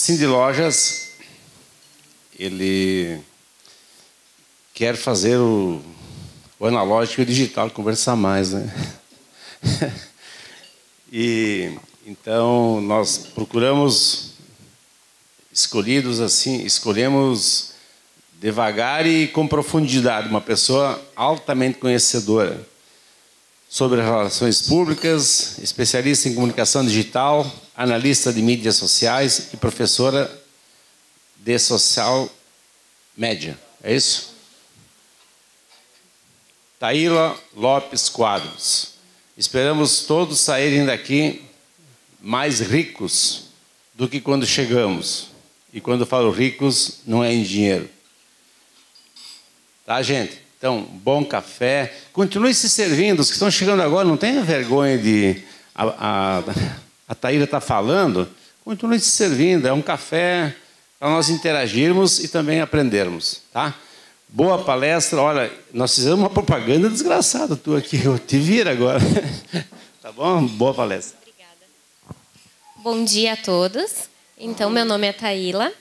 Cindy Lojas, ele quer fazer o analógico e o digital, conversar mais, né? E então nós procuramos escolhemos devagar e com profundidade uma pessoa altamente conhecedora sobre relações públicas, especialista em comunicação digital, analista de mídias sociais e professora de social média. É isso? Taíla Lopes Quadros. Esperamos todos saírem daqui mais ricos do que quando chegamos. E quando eu falo ricos, não é em dinheiro. Tá, gente? Então, bom café. Continue se servindo. Os que estão chegando agora, não tenha vergonha de... A Taíla está falando. Continue se servindo. É um café para nós interagirmos e também aprendermos. Tá? Boa palestra. Olha, nós fizemos uma propaganda desgraçada tua aqui. Eu te viro agora. Tá bom? Boa palestra. Obrigada. Bom dia a todos. Então, meu nome é Taíla.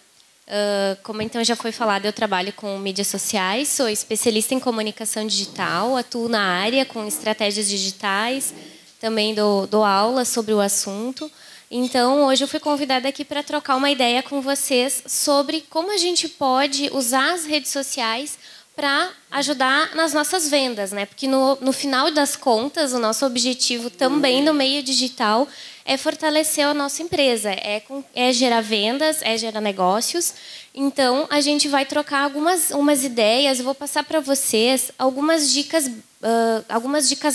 Como então já foi falado, eu trabalho com mídias sociais, sou especialista em comunicação digital, atuo na área com estratégias digitais, também dou aula sobre o assunto. Então, hoje eu fui convidada aqui para trocar uma ideia com vocês sobre como a gente pode usar as redes sociais para ajudar nas nossas vendas, né? Porque no final das contas, o nosso objetivo também no meio digital é fortalecer a nossa empresa, é gerar vendas, é gerar negócios. Então, a gente vai trocar umas ideias, eu vou passar para vocês algumas dicas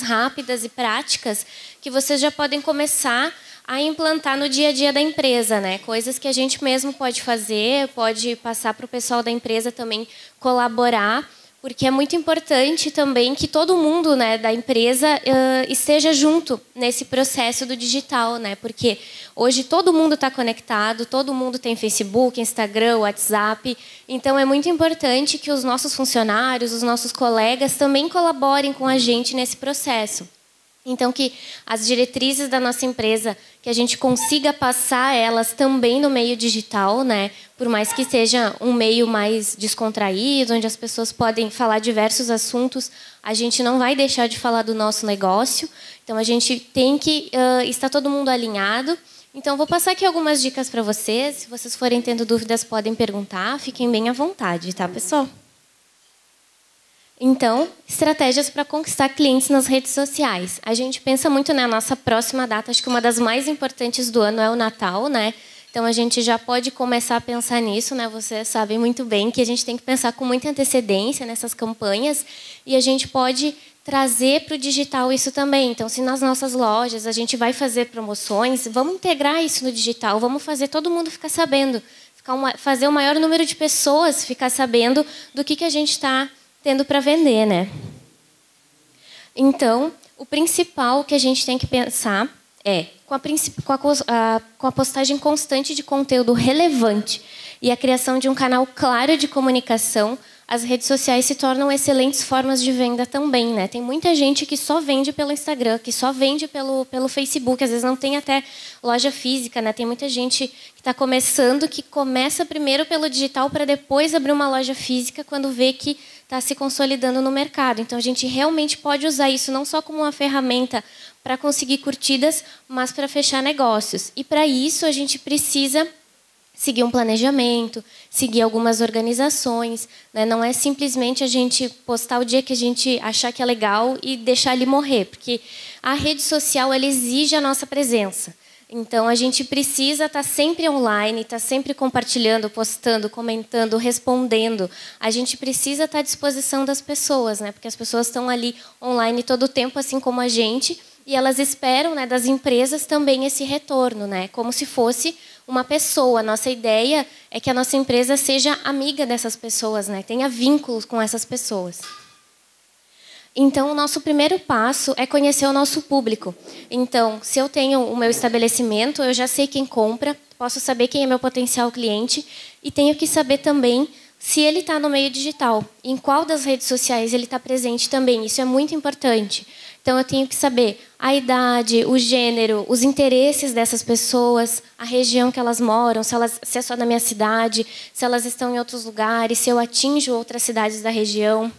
rápidas e práticas que vocês já podem começar a implantar no dia a dia da empresa, né? Coisas que a gente mesmo pode fazer, pode passar para o pessoal da empresa também colaborar, porque é muito importante também que todo mundo, né, da empresa esteja junto nesse processo do digital, né? Porque hoje todo mundo está conectado, todo mundo tem Facebook, Instagram, WhatsApp. Então é muito importante que os nossos funcionários, os nossos colegas também colaborem com a gente nesse processo. Então, que as diretrizes da nossa empresa, que a gente consiga passar elas também no meio digital, né? Por mais que seja um meio mais descontraído, onde as pessoas podem falar diversos assuntos, a gente não vai deixar de falar do nosso negócio. Então, a gente tem que estar todo mundo alinhado. Então, vou passar aqui algumas dicas para vocês. Se vocês forem tendo dúvidas, podem perguntar. Fiquem bem à vontade, tá, pessoal? Então, estratégias para conquistar clientes nas redes sociais. A gente pensa muito na nossa próxima data, acho que uma das mais importantes do ano é o Natal, né? Então, a gente já pode começar a pensar nisso, né? Vocês sabem muito bem que a gente tem que pensar com muita antecedência nessas campanhas e a gente pode trazer para o digital isso também. Então, se nas nossas lojas a gente vai fazer promoções, vamos integrar isso no digital, vamos fazer todo mundo ficar sabendo, fazer o maior número de pessoas ficar sabendo do que a gente está tendo para vender, né? Então, o principal que a gente tem que pensar é, com a postagem constante de conteúdo relevante e a criação de um canal claro de comunicação, as redes sociais se tornam excelentes formas de venda também, né? Tem muita gente que só vende pelo Instagram, que só vende pelo Facebook, às vezes não tem até loja física, né? Tem muita gente que está começando, que começa primeiro pelo digital para depois abrir uma loja física quando vê que está se consolidando no mercado. Então, a gente realmente pode usar isso não só como uma ferramenta para conseguir curtidas, mas para fechar negócios. E, para isso, a gente precisa seguir um planejamento, seguir algumas organizações, né? Não é simplesmente a gente postar o dia que a gente achar que é legal e deixar ele morrer, porque a rede social ela exige a nossa presença. Então, a gente precisa estar sempre online, estar sempre compartilhando, postando, comentando, respondendo. A gente precisa estar à disposição das pessoas, né? Porque as pessoas estão ali online todo o tempo, assim como a gente, e elas esperam, né, das empresas também esse retorno, né? Como se fosse uma pessoa. Nossa ideia é que a nossa empresa seja amiga dessas pessoas, né? Tenha vínculos com essas pessoas. Então, o nosso primeiro passo é conhecer o nosso público. Então, se eu tenho o meu estabelecimento, eu já sei quem compra, posso saber quem é meu potencial cliente e tenho que saber também se ele está no meio digital, em qual das redes sociais ele está presente também. Isso é muito importante. Então, eu tenho que saber a idade, o gênero, os interesses dessas pessoas, a região que elas moram, se é só na minha cidade, se elas estão em outros lugares, se eu atinjo outras cidades da região,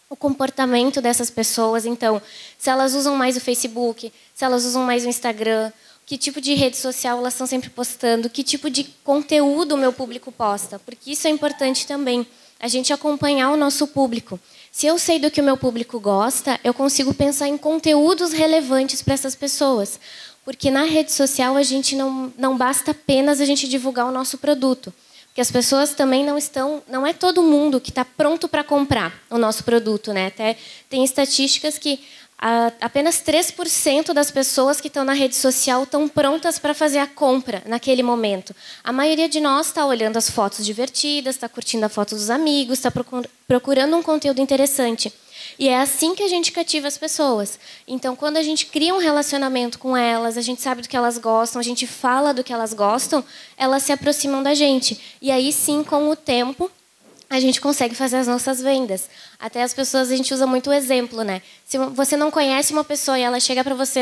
o comportamento dessas pessoas. Então, se elas usam mais o Facebook, se elas usam mais o Instagram, que tipo de rede social elas estão sempre postando, que tipo de conteúdo o meu público posta, porque isso é importante também, a gente acompanhar o nosso público. Se eu sei do que o meu público gosta, eu consigo pensar em conteúdos relevantes para essas pessoas. Porque na rede social a gente não basta apenas a gente divulgar o nosso produto. Porque as pessoas também não é todo mundo que está pronto para comprar o nosso produto, né? Até tem estatísticas que apenas 3% das pessoas que estão na rede social estão prontas para fazer a compra naquele momento. A maioria de nós está olhando as fotos divertidas, está curtindo a foto dos amigos, está procurando um conteúdo interessante. E é assim que a gente cativa as pessoas. Então, quando a gente cria um relacionamento com elas, a gente sabe do que elas gostam, a gente fala do que elas gostam, elas se aproximam da gente. E aí sim, com o tempo, a gente consegue fazer as nossas vendas. Até as pessoas, a gente usa muito o exemplo, né? Se você não conhece uma pessoa e ela chega para você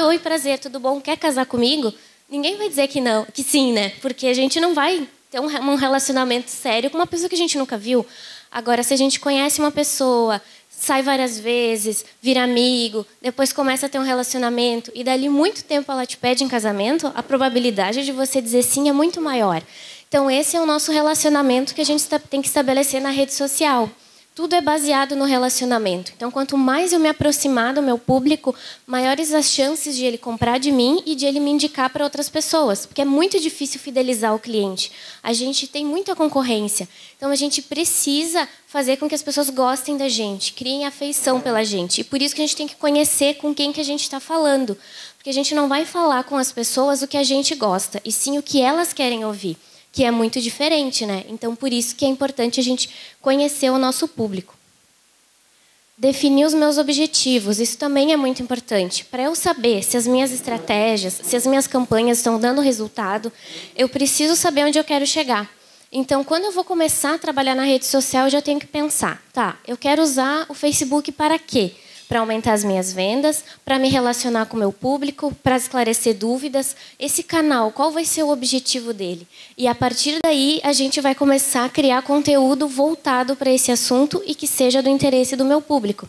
oi, prazer, tudo bom? Quer casar comigo? Ninguém vai dizer que não, que sim, né? Porque a gente não vai ter um relacionamento sério com uma pessoa que a gente nunca viu. Agora, se a gente conhece uma pessoa, sai várias vezes, vira amigo, depois começa a ter um relacionamento e dali muito tempo ela te pede em casamento, a probabilidade de você dizer sim é muito maior. Então, esse é o nosso relacionamento que a gente tem que estabelecer na rede social. Tudo é baseado no relacionamento. Então, quanto mais eu me aproximar do meu público, maiores as chances de ele comprar de mim e de ele me indicar para outras pessoas. Porque é muito difícil fidelizar o cliente. A gente tem muita concorrência. Então, a gente precisa fazer com que as pessoas gostem da gente, criem afeição pela gente. E por isso que a gente tem que conhecer com quem que a gente está falando. Porque a gente não vai falar com as pessoas o que a gente gosta, e sim o que elas querem ouvir. Que é muito diferente, né? Então, por isso que é importante a gente conhecer o nosso público. Definir os meus objetivos, isso também é muito importante. Para eu saber se as minhas estratégias, se as minhas campanhas estão dando resultado, eu preciso saber onde eu quero chegar. Então, quando eu vou começar a trabalhar na rede social, eu já tenho que pensar, tá, eu quero usar o Facebook para quê? Para aumentar as minhas vendas, para me relacionar com o meu público, para esclarecer dúvidas. Esse canal, qual vai ser o objetivo dele? E, a partir daí, a gente vai começar a criar conteúdo voltado para esse assunto e que seja do interesse do meu público.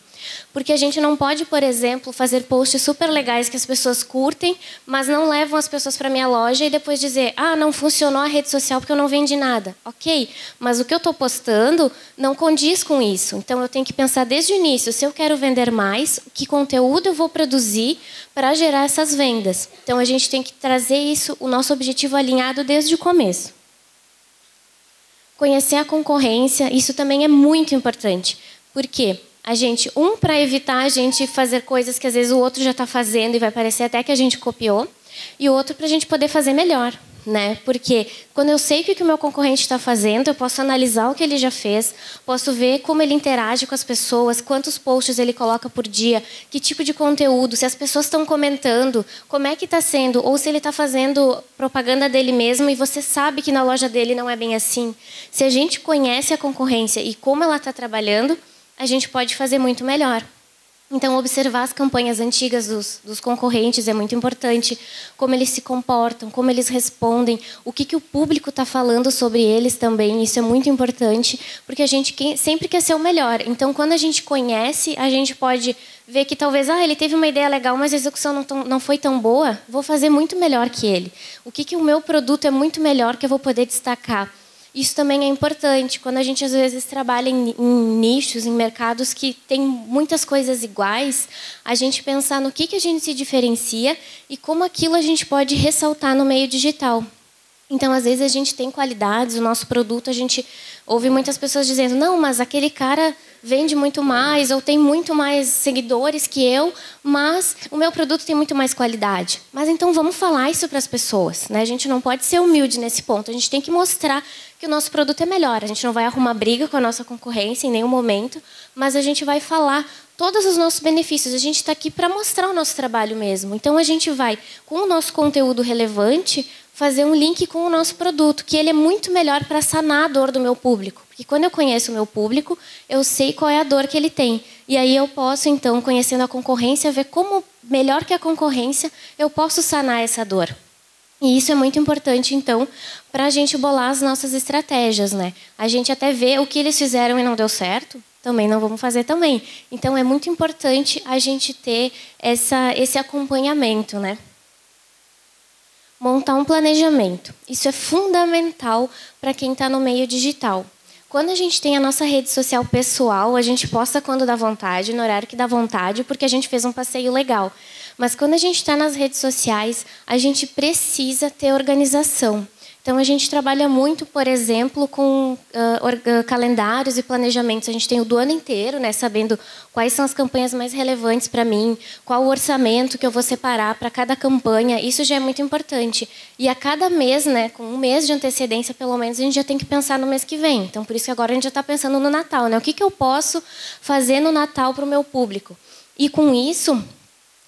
Porque a gente não pode, por exemplo, fazer posts super legais que as pessoas curtem, mas não levam as pessoas para a minha loja e depois dizer, não funcionou a rede social porque eu não vendi nada. Ok, mas o que eu estou postando não condiz com isso. Então, eu tenho que pensar desde o início, se eu quero vender mais, que conteúdo eu vou produzir para gerar essas vendas. Então, a gente tem que trazer isso, o nosso objetivo alinhado desde o começo. Conhecer a concorrência, isso também é muito importante. Por quê? Para evitar a gente fazer coisas que às vezes o outro já está fazendo e vai parecer até que a gente copiou, e o outro para a gente poder fazer melhor. Né? Porque quando eu sei o que o meu concorrente está fazendo, eu posso analisar o que ele já fez, posso ver como ele interage com as pessoas, quantos posts ele coloca por dia, que tipo de conteúdo, se as pessoas estão comentando, como é que está sendo, ou se ele está fazendo propaganda dele mesmo e você sabe que na loja dele não é bem assim. Se a gente conhece a concorrência e como ela está trabalhando, a gente pode fazer muito melhor. Então, observar as campanhas antigas dos concorrentes é muito importante, como eles se comportam, como eles respondem, o que o público está falando sobre eles também, isso é muito importante, porque a gente sempre quer ser o melhor. Então, quando a gente conhece, a gente pode ver que talvez ele teve uma ideia legal, mas a execução não foi tão boa, vou fazer muito melhor que ele. O que o meu produto é muito melhor que eu vou poder destacar. Isso também é importante, quando a gente às vezes trabalha em nichos, em mercados que tem muitas coisas iguais, a gente pensar no que a gente se diferencia e como aquilo a gente pode ressaltar no meio digital. Então, às vezes, a gente tem qualidades, o nosso produto, a gente ouve muitas pessoas dizendo, não, mas aquele cara vende muito mais, ou tem muito mais seguidores que eu, mas o meu produto tem muito mais qualidade. Mas então vamos falar isso para as pessoas, né? A gente não pode ser humilde nesse ponto, a gente tem que mostrar que o nosso produto é melhor. A gente não vai arrumar briga com a nossa concorrência em nenhum momento, mas a gente vai falar todos os nossos benefícios. A gente está aqui para mostrar o nosso trabalho mesmo. Então, a gente vai, com o nosso conteúdo relevante, fazer um link com o nosso produto, que ele é muito melhor para sanar a dor do meu público. Porque quando eu conheço o meu público, eu sei qual é a dor que ele tem. E aí eu posso, então, conhecendo a concorrência, ver como, melhor que a concorrência, eu posso sanar essa dor. E isso é muito importante, então, para a gente bolar as nossas estratégias, né? A gente até vê o que eles fizeram e não deu certo, também não vamos fazer também. Então, é muito importante a gente ter esse acompanhamento, né? Montar um planejamento. Isso é fundamental para quem está no meio digital. Quando a gente tem a nossa rede social pessoal, a gente posta quando dá vontade, no horário que dá vontade, porque a gente fez um passeio legal. Mas quando a gente está nas redes sociais, a gente precisa ter organização. Então, a gente trabalha muito, por exemplo, com calendários e planejamentos. A gente tem o do ano inteiro, né, sabendo quais são as campanhas mais relevantes para mim, qual o orçamento que eu vou separar para cada campanha. Isso já é muito importante. E a cada mês, né, com um mês de antecedência, pelo menos, a gente já tem que pensar no mês que vem. Então, por isso que agora a gente já está pensando no Natal, né? O que eu posso fazer no Natal para o meu público? E com isso,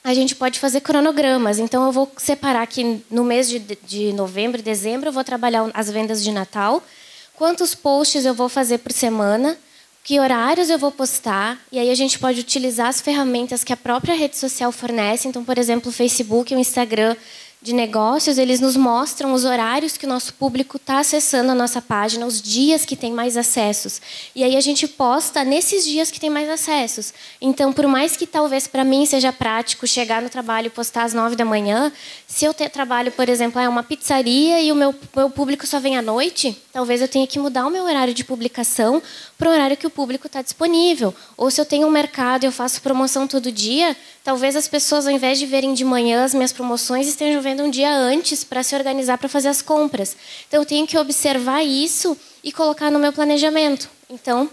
a gente pode fazer cronogramas. Então, eu vou separar aqui no mês de novembro e dezembro, eu vou trabalhar as vendas de Natal, quantos posts eu vou fazer por semana, que horários eu vou postar, e aí a gente pode utilizar as ferramentas que a própria rede social fornece. Então, por exemplo, o Facebook e o Instagram de negócios, eles nos mostram os horários que o nosso público está acessando a nossa página, os dias que tem mais acessos. E aí a gente posta nesses dias que tem mais acessos. Então, por mais que talvez para mim seja prático chegar no trabalho e postar às 9 da manhã, se eu trabalho, por exemplo, uma pizzaria e o meu público só vem à noite, talvez eu tenha que mudar o meu horário de publicação para o horário que o público está disponível. Ou se eu tenho um mercado e eu faço promoção todo dia, talvez as pessoas, ao invés de verem de manhã as minhas promoções, estejam vendo um dia antes para se organizar para fazer as compras. Então, eu tenho que observar isso e colocar no meu planejamento. Então,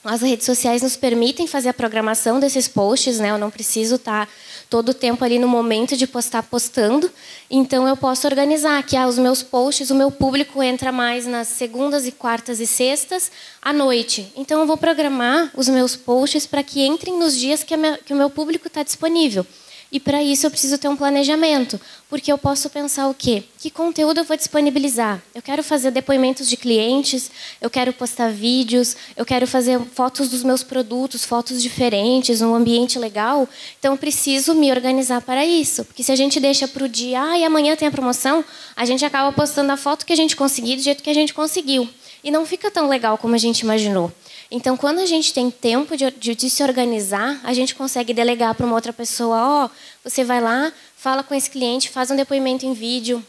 as redes sociais nos permitem fazer a programação desses posts, né? Eu não preciso estar todo o tempo ali no momento de postando. Então, eu posso organizar que os meus posts, o meu público entra mais nas segundas e quartas e sextas à noite. Então, eu vou programar os meus posts para que entrem nos dias que o meu público está disponível. E, para isso, eu preciso ter um planejamento, porque eu posso pensar o quê? Que conteúdo eu vou disponibilizar? Eu quero fazer depoimentos de clientes, eu quero postar vídeos, eu quero fazer fotos dos meus produtos, fotos diferentes, um ambiente legal. Então, eu preciso me organizar para isso. Porque se a gente deixa para o dia, e amanhã tem a promoção, a gente acaba postando a foto que a gente conseguiu, do jeito que a gente conseguiu. E não fica tão legal como a gente imaginou. Então, quando a gente tem tempo de se organizar, a gente consegue delegar para uma outra pessoa, você vai lá, fala com esse cliente, faz um depoimento em vídeo,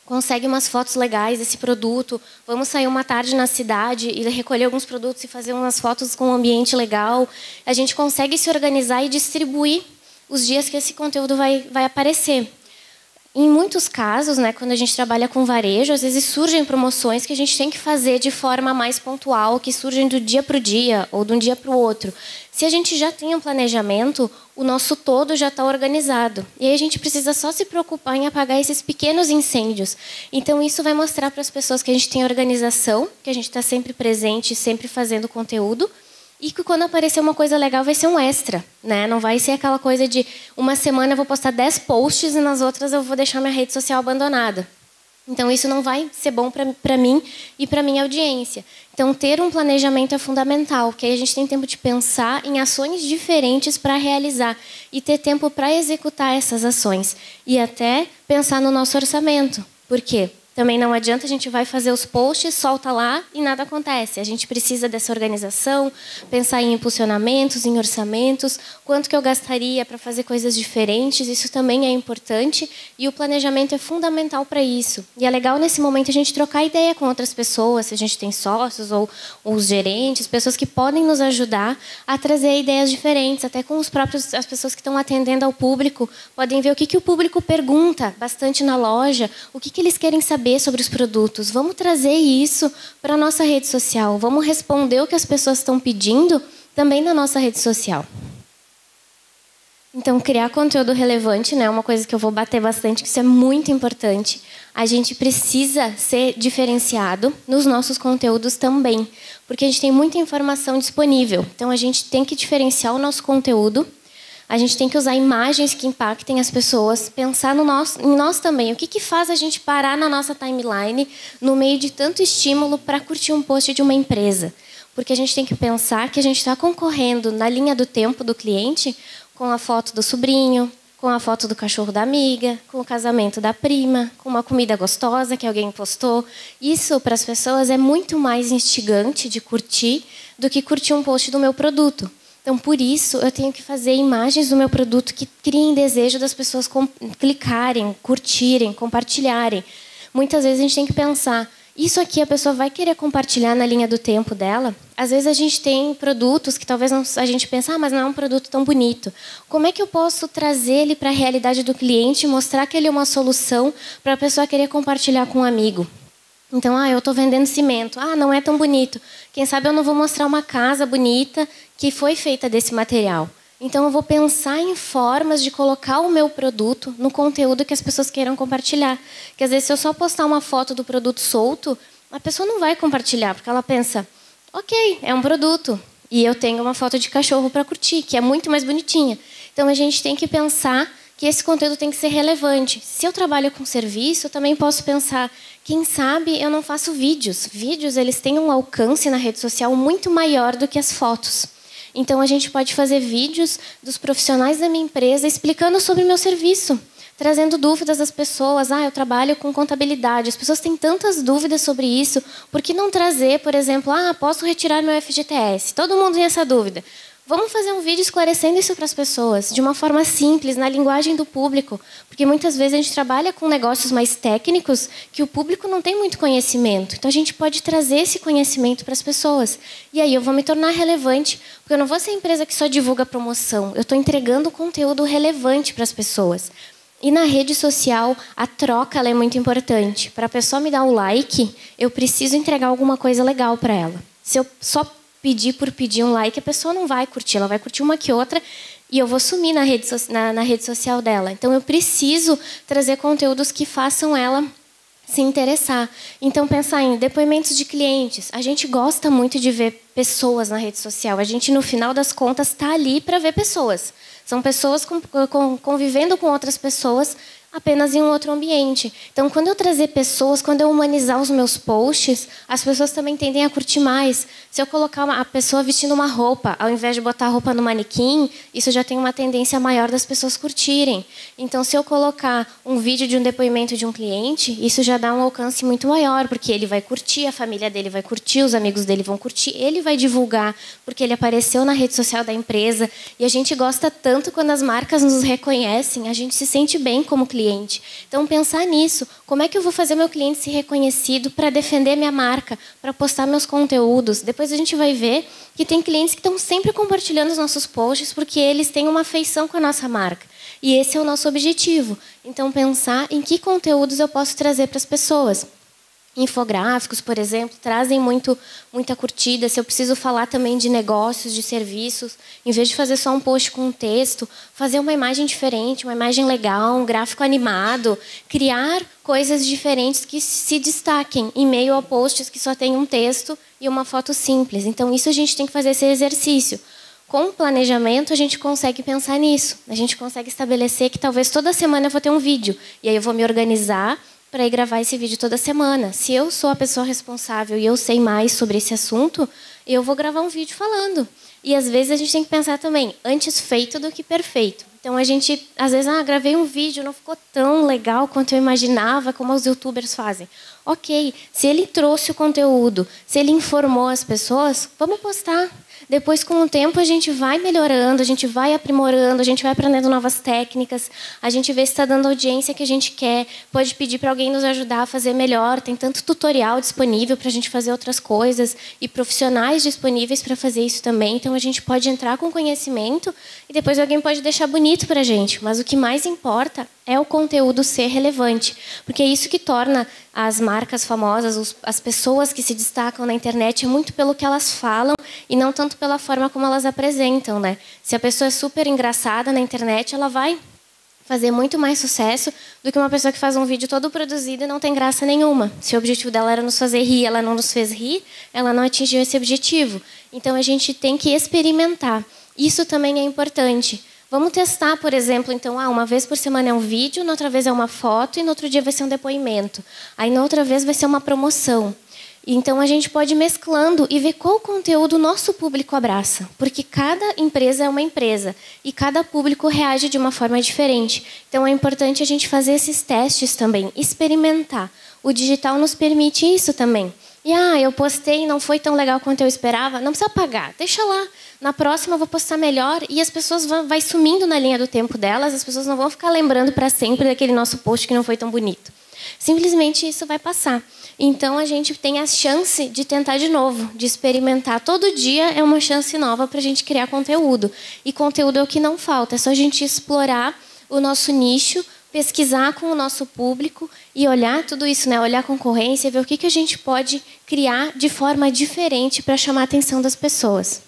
consegue umas fotos legais desse produto, vamos sair uma tarde na cidade e recolher alguns produtos e fazer umas fotos com um ambiente legal. A gente consegue se organizar e distribuir os dias que esse conteúdo vai aparecer. Em muitos casos, né, quando a gente trabalha com varejo, às vezes surgem promoções que a gente tem que fazer de forma mais pontual, que surgem do dia para o dia ou de um dia para o outro. Se a gente já tem um planejamento, o nosso todo já está organizado. E aí a gente precisa só se preocupar em apagar esses pequenos incêndios. Então, isso vai mostrar para as pessoas que a gente tem organização, que a gente está sempre presente, sempre fazendo conteúdo, e que quando aparecer uma coisa legal vai ser um extra, né? Não vai ser aquela coisa de uma semana eu vou postar 10 posts e nas outras eu vou deixar minha rede social abandonada. Então, isso não vai ser bom para mim e para minha audiência. Então, ter um planejamento é fundamental, porque aí a gente tem tempo de pensar em ações diferentes para realizar e ter tempo para executar essas ações. E até pensar no nosso orçamento. Por quê? Também não adianta a gente vai fazer os posts, solta lá e nada acontece. A gente precisa dessa organização, pensar em impulsionamentos, em orçamentos, quanto que eu gastaria para fazer coisas diferentes, isso também é importante e o planejamento é fundamental para isso. E é legal nesse momento a gente trocar ideia com outras pessoas, se a gente tem sócios ou os gerentes, pessoas que podem nos ajudar a trazer ideias diferentes, até com as pessoas que estão atendendo ao público, podem ver o que o público pergunta bastante na loja, o que eles querem saber sobre os produtos. Vamos trazer isso para a nossa rede social. Vamos responder o que as pessoas estão pedindo também na nossa rede social. Então, criar conteúdo relevante, né, é uma coisa que eu vou bater bastante, que isso é muito importante. A gente precisa ser diferenciado nos nossos conteúdos também, porque a gente tem muita informação disponível. Então, a gente tem que diferenciar o nosso conteúdo A gente tem que usar imagens que impactem as pessoas, pensar em nós também. O que faz a gente parar na nossa timeline, no meio de tanto estímulo, para curtir um post de uma empresa? Porque a gente tem que pensar que a gente está concorrendo na linha do tempo do cliente com a foto do sobrinho, com a foto do cachorro da amiga, com o casamento da prima, com uma comida gostosa que alguém postou. Isso, para as pessoas, é muito mais instigante de curtir do que curtir um post do meu produto. Então, por isso, eu tenho que fazer imagens do meu produto que criem desejo das pessoas clicarem, curtirem, compartilharem. Muitas vezes a gente tem que pensar, isso aqui a pessoa vai querer compartilhar na linha do tempo dela? Às vezes a gente tem produtos que talvez a gente pense, mas não é um produto tão bonito. Como é que eu posso trazer ele para a realidade do cliente, mostrar que ele é uma solução para a pessoa querer compartilhar com um amigo? Então, eu estou vendendo cimento. Não é tão bonito. Quem sabe eu não vou mostrar uma casa bonita que foi feita desse material. Então, eu vou pensar em formas de colocar o meu produto no conteúdo que as pessoas queiram compartilhar. Porque, às vezes, se eu só postar uma foto do produto solto, a pessoa não vai compartilhar, porque ela pensa, ok, é um produto, e eu tenho uma foto de cachorro para curtir, que é muito mais bonitinha. Então, a gente tem que pensar que esse conteúdo tem que ser relevante. Se eu trabalho com serviço, eu também posso pensar, quem sabe eu não faço vídeos. Vídeos, eles têm um alcance na rede social muito maior do que as fotos. Então, a gente pode fazer vídeos dos profissionais da minha empresa explicando sobre o meu serviço, trazendo dúvidas das pessoas. Eu trabalho com contabilidade. As pessoas têm tantas dúvidas sobre isso. Por que não trazer, por exemplo, posso retirar meu FGTS? Todo mundo tem essa dúvida. Vamos fazer um vídeo esclarecendo isso para as pessoas, de uma forma simples, na linguagem do público. Porque muitas vezes a gente trabalha com negócios mais técnicos que o público não tem muito conhecimento. Então a gente pode trazer esse conhecimento para as pessoas. E aí eu vou me tornar relevante, porque eu não vou ser a empresa que só divulga promoção. Eu estou entregando conteúdo relevante para as pessoas. E na rede social, a troca ela é muito importante. Para a pessoa me dar o like, eu preciso entregar alguma coisa legal para ela. Se eu só pedir por pedir um like, a pessoa não vai curtir, ela vai curtir uma que outra e eu vou sumir na rede social dela. Então, eu preciso trazer conteúdos que façam ela se interessar. Então, pensar em depoimentos de clientes. A gente gosta muito de ver pessoas na rede social. A gente, no final das contas, está ali para ver pessoas. São pessoas convivendo com outras pessoas apenas em um outro ambiente. Então, quando eu trazer pessoas, quando eu humanizar os meus posts, as pessoas também tendem a curtir mais. Se eu colocar a pessoa vestindo uma roupa, ao invés de botar a roupa no manequim, isso já tem uma tendência maior das pessoas curtirem. Então, se eu colocar um vídeo de um depoimento de um cliente, isso já dá um alcance muito maior, porque ele vai curtir, a família dele vai curtir, os amigos dele vão curtir, ele vai divulgar, porque ele apareceu na rede social da empresa. E a gente gosta tanto quando as marcas nos reconhecem, a gente se sente bem como cliente. Então, pensar nisso. Como é que eu vou fazer meu cliente ser reconhecido para defender minha marca, para postar meus conteúdos? Depois a gente vai ver que tem clientes que estão sempre compartilhando os nossos posts porque eles têm uma afeição com a nossa marca. E esse é o nosso objetivo. Então, pensar em que conteúdos eu posso trazer para as pessoas. Infográficos, por exemplo, trazem muita curtida. Se eu preciso falar também de negócios, de serviços, em vez de fazer só um post com um texto, fazer uma imagem diferente, uma imagem legal, um gráfico animado, criar coisas diferentes que se destaquem em meio a posts que só tem um texto e uma foto simples. Então, isso a gente tem que fazer esse exercício. Com o planejamento, a gente consegue pensar nisso. A gente consegue estabelecer que talvez toda semana eu vou ter um vídeo. E aí eu vou me organizar para ir gravar esse vídeo toda semana. Se eu sou a pessoa responsável e eu sei mais sobre esse assunto, eu vou gravar um vídeo falando. E às vezes a gente tem que pensar também, antes feito do que perfeito. Então a gente, às vezes, gravei um vídeo, não ficou tão legal quanto eu imaginava, como os youtubers fazem. Ok, se ele trouxe o conteúdo, se ele informou as pessoas, vamos postar. Depois, com o tempo, a gente vai melhorando, a gente vai aprimorando, a gente vai aprendendo novas técnicas, a gente vê se está dando a audiência que a gente quer, pode pedir para alguém nos ajudar a fazer melhor, tem tanto tutorial disponível para a gente fazer outras coisas e profissionais disponíveis para fazer isso também. Então, a gente pode entrar com conhecimento e depois alguém pode deixar bonito para a gente, mas o que mais importa é o conteúdo ser relevante, porque é isso que torna as marcas famosas, as pessoas que se destacam na internet, é muito pelo que elas falam e não tanto pela forma como elas apresentam, né? Se a pessoa é super engraçada na internet, ela vai fazer muito mais sucesso do que uma pessoa que faz um vídeo todo produzido e não tem graça nenhuma. Se o objetivo dela era nos fazer rir, ela não nos fez rir, ela não atingiu esse objetivo. Então, a gente tem que experimentar. Isso também é importante. Vamos testar, por exemplo, então, uma vez por semana é um vídeo, na outra vez é uma foto e no outro dia vai ser um depoimento. Aí na outra vez vai ser uma promoção. Então a gente pode ir mesclando e ver qual conteúdo o nosso público abraça, porque cada empresa é uma empresa e cada público reage de uma forma diferente. Então é importante a gente fazer esses testes também, experimentar. O digital nos permite isso também. E eu postei e não foi tão legal quanto eu esperava, não precisa apagar, deixa lá. Na próxima eu vou postar melhor e as pessoas vão sumindo na linha do tempo delas, as pessoas não vão ficar lembrando para sempre daquele nosso post que não foi tão bonito. Simplesmente isso vai passar. Então a gente tem a chance de tentar de novo, de experimentar. Todo dia é uma chance nova para a gente criar conteúdo. E conteúdo é o que não falta, é só a gente explorar o nosso nicho, pesquisar com o nosso público e olhar tudo isso, né? Olhar a concorrência, ver o que a gente pode criar de forma diferente para chamar a atenção das pessoas.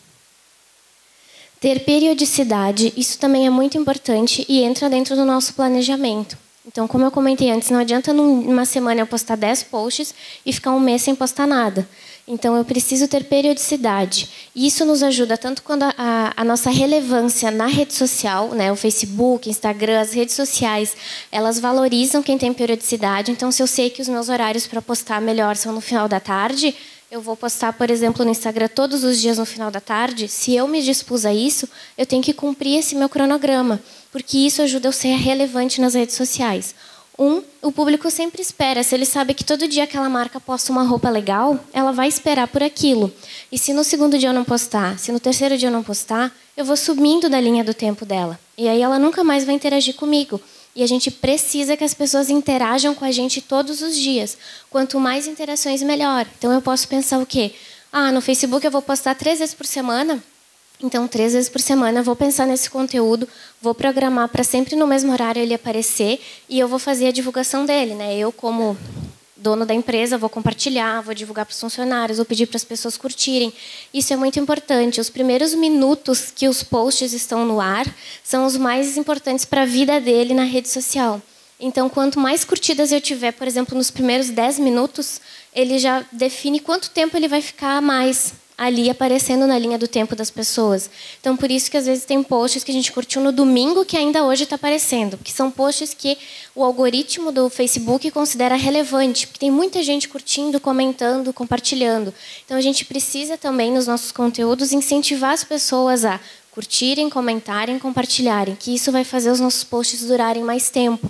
Ter periodicidade, isso também é muito importante e entra dentro do nosso planejamento. Então, como eu comentei antes, não adianta numa semana eu postar 10 posts e ficar um mês sem postar nada. Então, eu preciso ter periodicidade. E isso nos ajuda tanto quando a nossa relevância na rede social, né, o Facebook, Instagram, as redes sociais, elas valorizam quem tem periodicidade. Então, se eu sei que os meus horários para postar melhor são no final da tarde, eu vou postar, por exemplo, no Instagram todos os dias no final da tarde. Se eu me dispus a isso, eu tenho que cumprir esse meu cronograma, porque isso ajuda eu a ser relevante nas redes sociais. O público sempre espera. Se ele sabe que todo dia aquela marca posta uma roupa legal, ela vai esperar por aquilo. E se no segundo dia eu não postar, se no terceiro dia eu não postar, eu vou subindo da linha do tempo dela. E aí ela nunca mais vai interagir comigo. E a gente precisa que as pessoas interajam com a gente todos os dias. Quanto mais interações, melhor. Então eu posso pensar o quê? No Facebook eu vou postar 3 vezes por semana. Então, 3 vezes por semana eu vou pensar nesse conteúdo, vou programar para sempre no mesmo horário ele aparecer e eu vou fazer a divulgação dele, né? Eu, como dono da empresa, vou compartilhar, vou divulgar para os funcionários, vou pedir para as pessoas curtirem. Isso é muito importante. Os primeiros minutos que os posts estão no ar são os mais importantes para a vida dele na rede social. Então, quanto mais curtidas eu tiver, por exemplo, nos primeiros 10 minutos, ele já define quanto tempo ele vai ficar a mais ali aparecendo na linha do tempo das pessoas. Então, por isso que às vezes tem posts que a gente curtiu no domingo que ainda hoje está aparecendo, porque são posts que o algoritmo do Facebook considera relevante, porque tem muita gente curtindo, comentando, compartilhando. Então, a gente precisa também, nos nossos conteúdos, incentivar as pessoas a curtirem, comentarem, compartilharem, que isso vai fazer os nossos posts durarem mais tempo.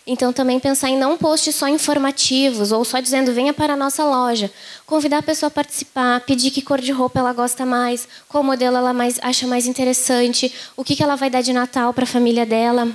Então, também pensar em não posts só informativos ou só dizendo venha para a nossa loja. Convidar a pessoa a participar, pedir que cor de roupa ela gosta mais, qual modelo ela acha mais interessante, o que ela vai dar de Natal para a família dela,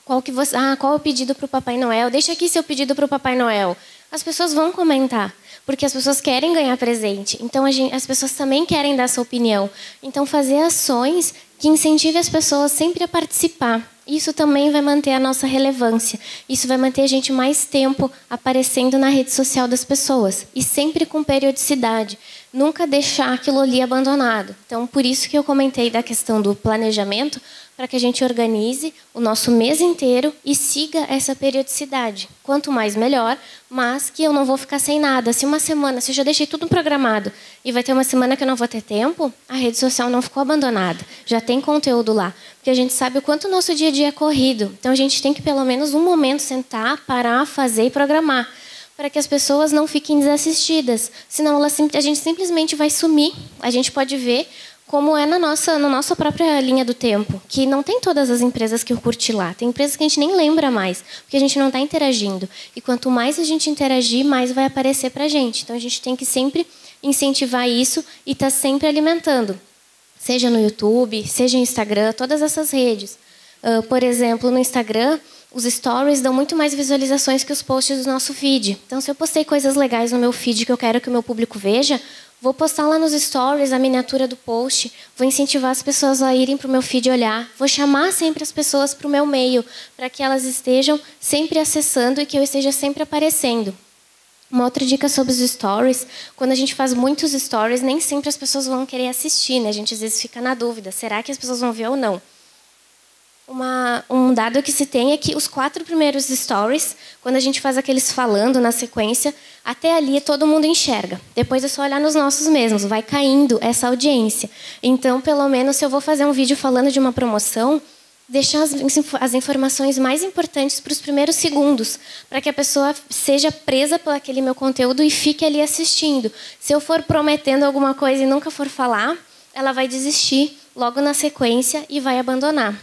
qual é o pedido para o Papai Noel, deixa aqui seu pedido para o Papai Noel. As pessoas vão comentar, porque as pessoas querem ganhar presente. Então, as pessoas também querem dar sua opinião. Então, fazer ações que incentivem as pessoas sempre a participar. Isso também vai manter a nossa relevância. Isso vai manter a gente mais tempo aparecendo na rede social das pessoas. E sempre com periodicidade. Nunca deixar aquilo ali abandonado. Então, por isso que eu comentei da questão do planejamento, para que a gente organize o nosso mês inteiro e siga essa periodicidade. Quanto mais, melhor, mas que eu não vou ficar sem nada. Se eu já deixei tudo programado e vai ter uma semana que eu não vou ter tempo, a rede social não ficou abandonada. Já tem conteúdo lá. Porque a gente sabe o quanto o nosso dia a dia é corrido. Então, a gente tem que, pelo menos, um momento sentar, parar, fazer e programar, para que as pessoas não fiquem desassistidas. Senão, a gente simplesmente vai sumir. A gente pode ver como é na nossa própria linha do tempo, que não tem todas as empresas que eu curti lá. Tem empresas que a gente nem lembra mais, porque a gente não está interagindo. E quanto mais a gente interagir, mais vai aparecer para a gente. Então, a gente tem que sempre incentivar isso e estar sempre alimentando. Seja no YouTube, seja no Instagram, todas essas redes. Por exemplo, no Instagram, os stories dão muito mais visualizações que os posts do nosso feed. Então, se eu postei coisas legais no meu feed que eu quero que o meu público veja, vou postar lá nos stories a miniatura do post, vou incentivar as pessoas a irem para o meu feed olhar, vou chamar sempre as pessoas para o meu meio, para que elas estejam sempre acessando e que eu esteja sempre aparecendo. Uma outra dica sobre os stories, quando a gente faz muitos stories, nem sempre as pessoas vão querer assistir, né? A gente às vezes fica na dúvida, será que as pessoas vão ver ou não? Um dado que se tem é que os 4 primeiros stories, quando a gente faz aqueles falando na sequência, até ali todo mundo enxerga. Depois é só olhar nos nossos mesmos, vai caindo essa audiência. Então, pelo menos, se eu vou fazer um vídeo falando de uma promoção, deixar as informações mais importantes para os primeiros segundos, para que a pessoa seja presa por aquele meu conteúdo e fique ali assistindo. Se eu for prometendo alguma coisa e nunca for falar, ela vai desistir logo na sequência e vai abandonar.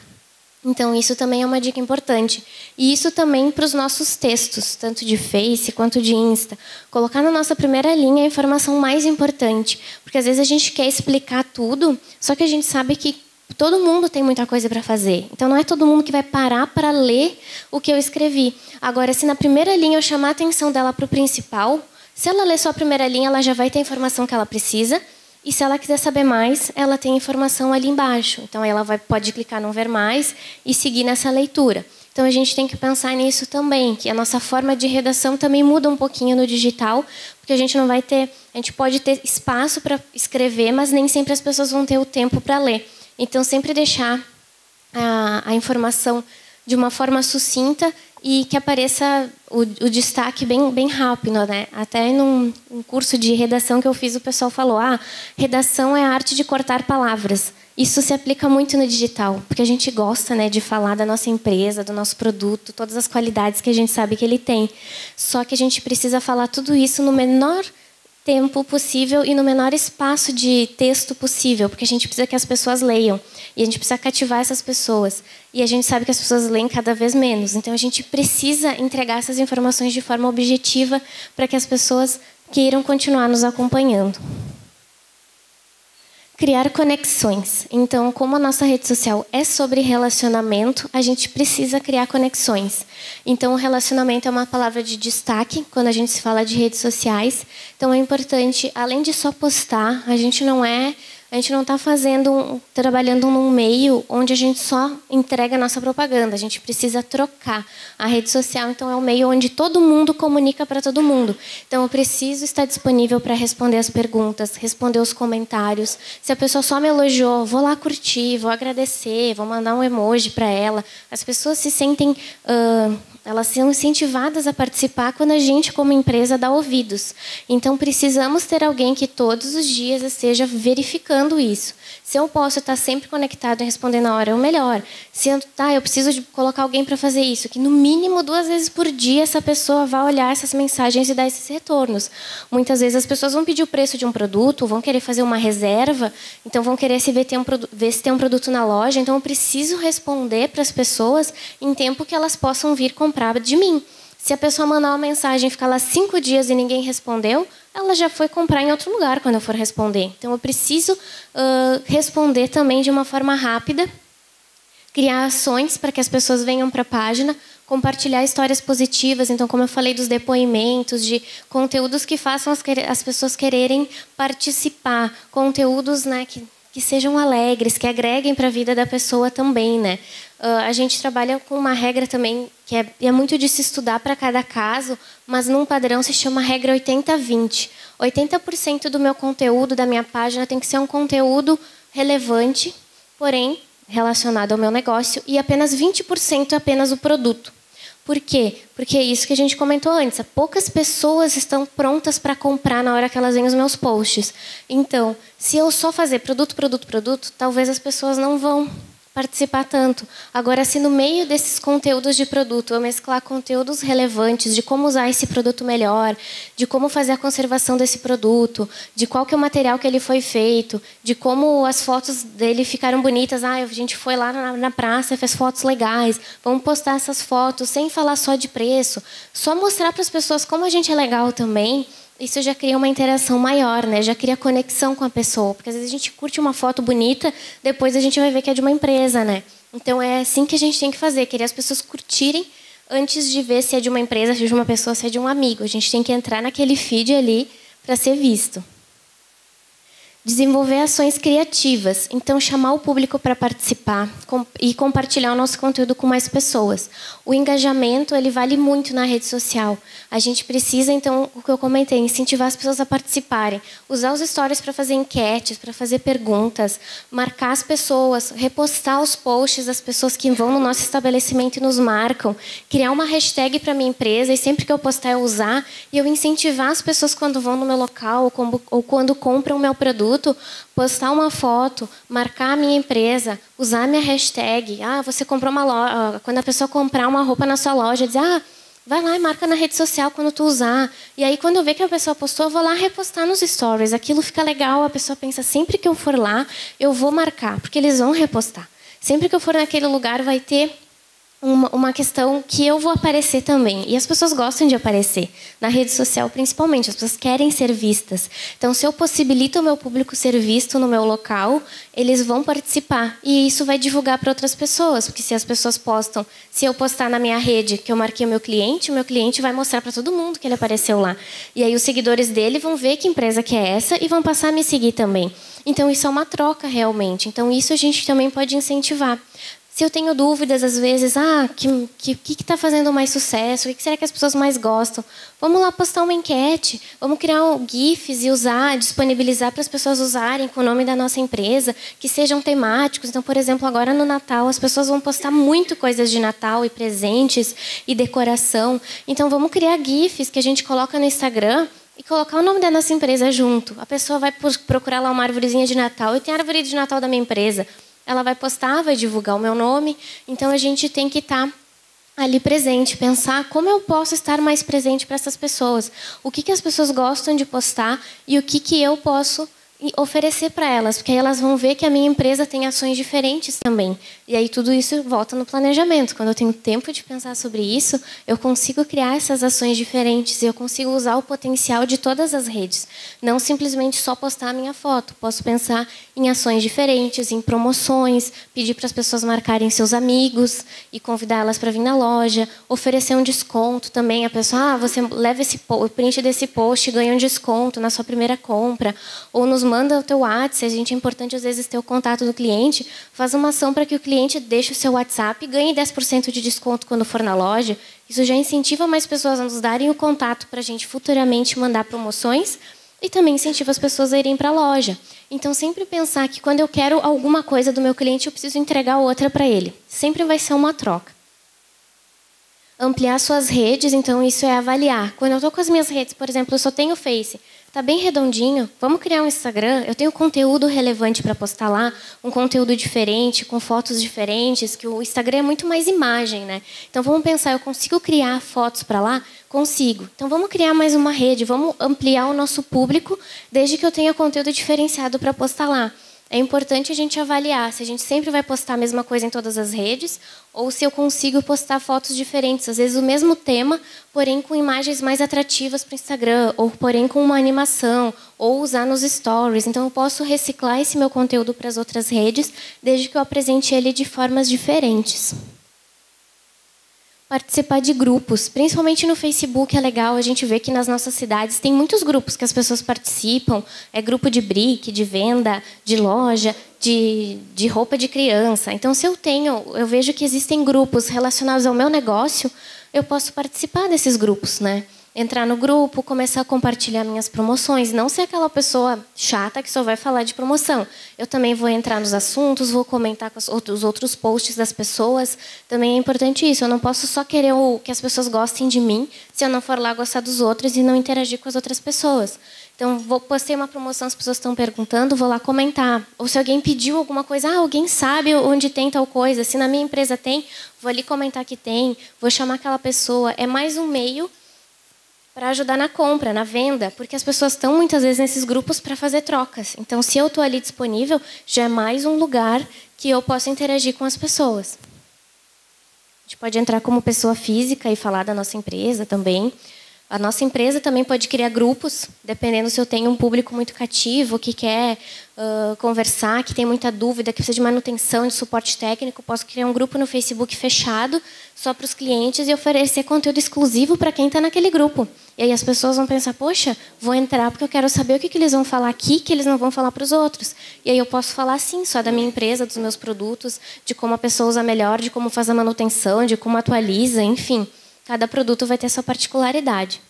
Então, isso também é uma dica importante. E isso também para os nossos textos, tanto de Face quanto de Insta. Colocar na nossa primeira linha a informação mais importante. Porque, às vezes, a gente quer explicar tudo, só que a gente sabe que todo mundo tem muita coisa para fazer. Então, não é todo mundo que vai parar para ler o que eu escrevi. Agora, se na primeira linha eu chamar a atenção dela para o principal, se ela ler só a primeira linha, ela já vai ter a informação que ela precisa. E se ela quiser saber mais, ela tem informação ali embaixo. Então, ela pode clicar no ver mais e seguir nessa leitura. Então, a gente tem que pensar nisso também, que a nossa forma de redação também muda um pouquinho no digital, porque a gente não vai ter... A gente pode ter espaço para escrever, mas nem sempre as pessoas vão ter o tempo para ler. Então, sempre deixar a informação de uma forma sucinta e que apareça o destaque bem rápido, né? Até num curso de redação que eu fiz, o pessoal falou: redação é a arte de cortar palavras. Isso se aplica muito no digital, porque a gente gosta, né, de falar da nossa empresa, do nosso produto, todas as qualidades que a gente sabe que ele tem. Só que a gente precisa falar tudo isso no menor tempo possível e no menor espaço de texto possível, porque a gente precisa que as pessoas leiam e a gente precisa cativar essas pessoas, e a gente sabe que as pessoas leem cada vez menos, então a gente precisa entregar essas informações de forma objetiva para que as pessoas queiram continuar nos acompanhando. Criar conexões. Então, como a nossa rede social é sobre relacionamento, a gente precisa criar conexões. Então, o relacionamento é uma palavra de destaque quando a gente se fala de redes sociais. Então, é importante, além de só postar, a gente não está trabalhando num meio onde a gente só entrega a nossa propaganda. A gente precisa trocar. A rede social, então, é um meio onde todo mundo comunica para todo mundo. Então, eu preciso estar disponível para responder as perguntas, responder os comentários. Se a pessoa só me elogiou, vou lá curtir, vou agradecer, vou mandar um emoji para ela. As pessoas se sentem... elas são incentivadas a participar quando a gente, como empresa, dá ouvidos. Então, precisamos ter alguém que todos os dias esteja verificando isso. Se eu posso estar sempre conectado e responder na hora, é o melhor. Se eu preciso de colocar alguém para fazer isso, que no mínimo 2 vezes por dia essa pessoa vai olhar essas mensagens e dar esses retornos. Muitas vezes as pessoas vão pedir o preço de um produto, vão querer fazer uma reserva, então vão querer ver se tem um produto na loja. Então, eu preciso responder para as pessoas em tempo que elas possam vir comprar de mim. Se a pessoa mandar uma mensagem e ficar lá 5 dias e ninguém respondeu, ela já foi comprar em outro lugar quando eu for responder. Então, eu preciso responder também de uma forma rápida, criar ações para que as pessoas venham para a página, compartilhar histórias positivas. Então, como eu falei dos depoimentos, de conteúdos que façam as pessoas quererem participar, conteúdos, né, que sejam alegres, que agreguem para a vida da pessoa também, né? A gente trabalha com uma regra também que é muito de se estudar para cada caso, mas num padrão se chama regra 80-20. 80% do meu conteúdo, da minha página, tem que ser um conteúdo relevante, porém relacionado ao meu negócio, e apenas 20% é apenas o produto. Por quê? Porque é isso que a gente comentou antes. Poucas pessoas estão prontas para comprar na hora que elas veem os meus posts. Então, se eu só fazer produto, talvez as pessoas não vão participar tanto. Agora, se no meio desses conteúdos de produto eu mesclar conteúdos relevantes de como usar esse produto melhor, de como fazer a conservação desse produto, de qual que é o material que ele foi feito, de como as fotos dele ficaram bonitas. A gente foi lá na praça e fez fotos legais. Vamos postar essas fotos sem falar só de preço. Só mostrar para as pessoas como a gente é legal também. Isso já cria uma interação maior, né? Já cria conexão com a pessoa. Porque às vezes a gente curte uma foto bonita, depois a gente vai ver que é de uma empresa, né? Então é assim que a gente tem que fazer, querer as pessoas curtirem antes de ver se é de uma empresa, se é de uma pessoa, se é de um amigo. A gente tem que entrar naquele feed ali para ser visto. Desenvolver ações criativas. Então, chamar o público para participar e compartilhar o nosso conteúdo com mais pessoas. O engajamento, ele vale muito na rede social. A gente precisa, então, o que eu comentei, incentivar as pessoas a participarem. Usar os stories para fazer enquetes, para fazer perguntas, marcar as pessoas, repostar os posts das pessoas que vão no nosso estabelecimento e nos marcam, criar uma hashtag para a minha empresa e sempre que eu postar eu usar, e eu incentivar as pessoas quando vão no meu local ou quando compram o meu produto, produto, postar uma foto, marcar a minha empresa, usar a minha hashtag. Você comprou uma loja. Quando a pessoa comprar uma roupa na sua loja, dizer, vai lá e marca na rede social quando tu usar. E aí, quando eu ver que a pessoa postou, eu vou lá repostar nos stories. Aquilo fica legal, a pessoa pensa, sempre que eu for lá, eu vou marcar, porque eles vão repostar. Sempre que eu for naquele lugar, vai ter uma questão que eu vou aparecer também. E as pessoas gostam de aparecer. Na rede social, principalmente. As pessoas querem ser vistas. Então, se eu possibilito o meu público ser visto no meu local, eles vão participar. E isso vai divulgar para outras pessoas. Porque se as pessoas postam... Se eu postar na minha rede que eu marquei o meu cliente vai mostrar para todo mundo que ele apareceu lá. E aí os seguidores dele vão ver que empresa que é essa e vão passar a me seguir também. Então, isso é uma troca, realmente. Então, isso a gente também pode incentivar. Se eu tenho dúvidas, às vezes, que está fazendo mais sucesso? O que será que as pessoas mais gostam? Vamos lá postar uma enquete, vamos criar GIFs e disponibilizar para as pessoas usarem com o nome da nossa empresa, que sejam temáticos. Então, por exemplo, agora no Natal, as pessoas vão postar muito coisas de Natal e presentes e decoração. Então, vamos criar GIFs que a gente coloca no Instagram e colocar o nome da nossa empresa junto. A pessoa vai procurar lá uma árvorezinha de Natal e tem a árvore de Natal da minha empresa. Ela vai postar, vai divulgar o meu nome. Então, a gente tem que estar ali presente, pensar como eu posso estar mais presente para essas pessoas. O que as pessoas gostam de postar e o que eu posso oferecer para elas. Porque aí elas vão ver que a minha empresa tem ações diferentes também. E aí tudo isso volta no planejamento. Quando eu tenho tempo de pensar sobre isso, eu consigo criar essas ações diferentes e eu consigo usar o potencial de todas as redes. Não simplesmente só postar a minha foto. Posso pensar em ações diferentes, em promoções, pedir para as pessoas marcarem seus amigos e convidar elas para vir na loja, oferecer um desconto também. A pessoa, você leva o print desse post e ganha um desconto na sua primeira compra. Ou nos manda o teu WhatsApp, a gente é importante às vezes ter o contato do cliente, faz uma ação para que o cliente deixe o seu WhatsApp e ganhe 10% de desconto quando for na loja. Isso já incentiva mais pessoas a nos darem o contato para a gente futuramente mandar promoções e também incentiva as pessoas a irem para a loja. Então, sempre pensar que quando eu quero alguma coisa do meu cliente, eu preciso entregar outra para ele. Sempre vai ser uma troca. Ampliar suas redes, então isso é avaliar. Quando eu estou com as minhas redes, por exemplo, eu só tenho o Face, está bem redondinho, vamos criar um Instagram, eu tenho conteúdo relevante para postar lá, um conteúdo diferente, com fotos diferentes, que o Instagram é muito mais imagem, né? Então vamos pensar, eu consigo criar fotos para lá? Consigo. Então vamos criar mais uma rede, vamos ampliar o nosso público, desde que eu tenha conteúdo diferenciado para postar lá. É importante a gente avaliar se a gente sempre vai postar a mesma coisa em todas as redes ou se eu consigo postar fotos diferentes. Às vezes o mesmo tema, porém com imagens mais atrativas para o Instagram, ou porém com uma animação, ou usar nos stories. Então eu posso reciclar esse meu conteúdo para as outras redes, desde que eu apresente ele de formas diferentes. Participar de grupos, principalmente no Facebook é legal, a gente vê que nas nossas cidades tem muitos grupos que as pessoas participam, é grupo de brick, de venda, de loja, de roupa de criança. Então, se eu vejo que existem grupos relacionados ao meu negócio, eu posso participar desses grupos, né? Entrar no grupo, começar a compartilhar minhas promoções, não ser aquela pessoa chata que só vai falar de promoção. Eu também vou entrar nos assuntos, vou comentar com os outros posts das pessoas. Também é importante isso, eu não posso só querer que as pessoas gostem de mim se eu não for lá gostar dos outros e não interagir com as outras pessoas. Então, postei uma promoção, as pessoas estão perguntando, vou lá comentar. Ou se alguém pediu alguma coisa, alguém sabe onde tem tal coisa, se na minha empresa tem, vou ali comentar que tem, vou chamar aquela pessoa. É mais um meio para ajudar na compra, na venda, porque as pessoas estão muitas vezes nesses grupos para fazer trocas. Então, se eu estou ali disponível, já é mais um lugar que eu posso interagir com as pessoas. A gente pode entrar como pessoa física e falar da nossa empresa também. A nossa empresa também pode criar grupos, dependendo se eu tenho um público muito cativo, que quer conversar, que tem muita dúvida, que precisa de manutenção, de suporte técnico. Posso criar um grupo no Facebook fechado, só para os clientes, e oferecer conteúdo exclusivo para quem está naquele grupo. E aí as pessoas vão pensar, poxa, vou entrar porque eu quero saber o que eles vão falar aqui, que eles não vão falar para os outros. E aí eu posso falar, sim, só da minha empresa, dos meus produtos, de como a pessoa usa melhor, de como faz a manutenção, de como atualiza, enfim. Cada produto vai ter sua particularidade.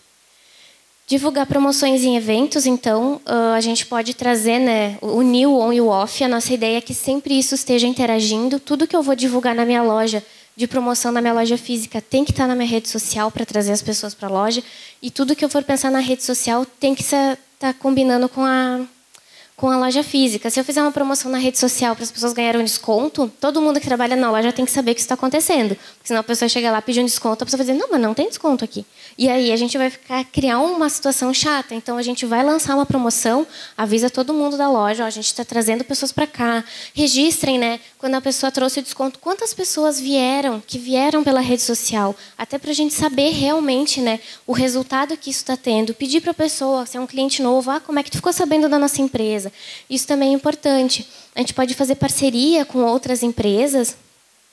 Divulgar promoções em eventos, então, a gente pode trazer, né, unir o on e o off. A nossa ideia é que sempre isso esteja interagindo. Tudo que eu vou divulgar na minha loja, de promoção na minha loja física, tem que estar na minha rede social para trazer as pessoas para a loja. E tudo que eu for pensar na rede social tem que estar combinando com com a loja física. Se eu fizer uma promoção na rede social para as pessoas ganharem um desconto, todo mundo que trabalha na loja tem que saber que isso está acontecendo. Porque senão a pessoa chega lá, pedir um desconto, a pessoa vai dizer, não, mas não tem desconto aqui. E aí a gente vai criar uma situação chata. Então a gente vai lançar uma promoção, avisa todo mundo da loja, ó, a gente está trazendo pessoas para cá. Registrem, né? Quando a pessoa trouxe o desconto, quantas pessoas que vieram pela rede social, até para a gente saber realmente, né, o resultado que isso está tendo. Pedir para a pessoa, se é um cliente novo, como é que tu ficou sabendo da nossa empresa? Isso também é importante. A gente pode fazer parceria com outras empresas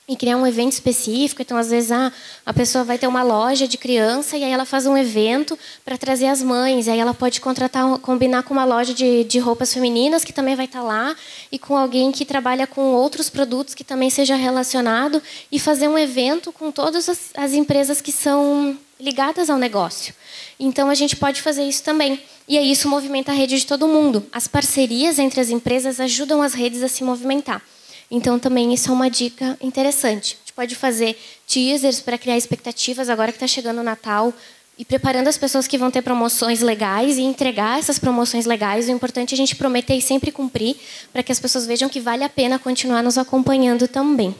e criar um evento específico. Então, às vezes, a pessoa vai ter uma loja de criança e aí ela faz um evento para trazer as mães. E aí ela pode combinar com uma loja de roupas femininas que também vai estar lá e com alguém que trabalha com outros produtos que também seja relacionado e fazer um evento com todas as empresas que são ligadas ao negócio. Então, a gente pode fazer isso também. E aí isso movimenta a rede de todo mundo. As parcerias entre as empresas ajudam as redes a se movimentar. Então, também isso é uma dica interessante. A gente pode fazer teasers para criar expectativas agora que está chegando o Natal e preparando as pessoas que vão ter promoções legais e entregar essas promoções legais. O importante é a gente prometer e sempre cumprir para que as pessoas vejam que vale a pena continuar nos acompanhando também.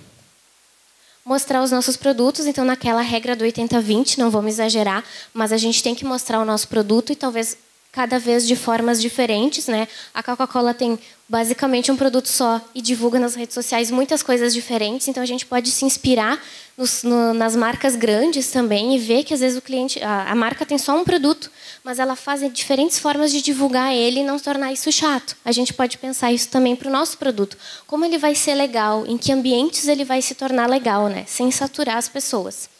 Mostrar os nossos produtos, então naquela regra do 80-20, não vamos exagerar, mas a gente tem que mostrar o nosso produto e talvez cada vez de formas diferentes, né? A Coca-Cola tem basicamente um produto só e divulga nas redes sociais muitas coisas diferentes, então a gente pode se inspirar nas marcas grandes também e ver que às vezes a marca tem só um produto, mas ela faz diferentes formas de divulgar ele e não tornar isso chato. A gente pode pensar isso também para o nosso produto. Como ele vai ser legal, em que ambientes ele vai se tornar legal, né? Sem saturar as pessoas.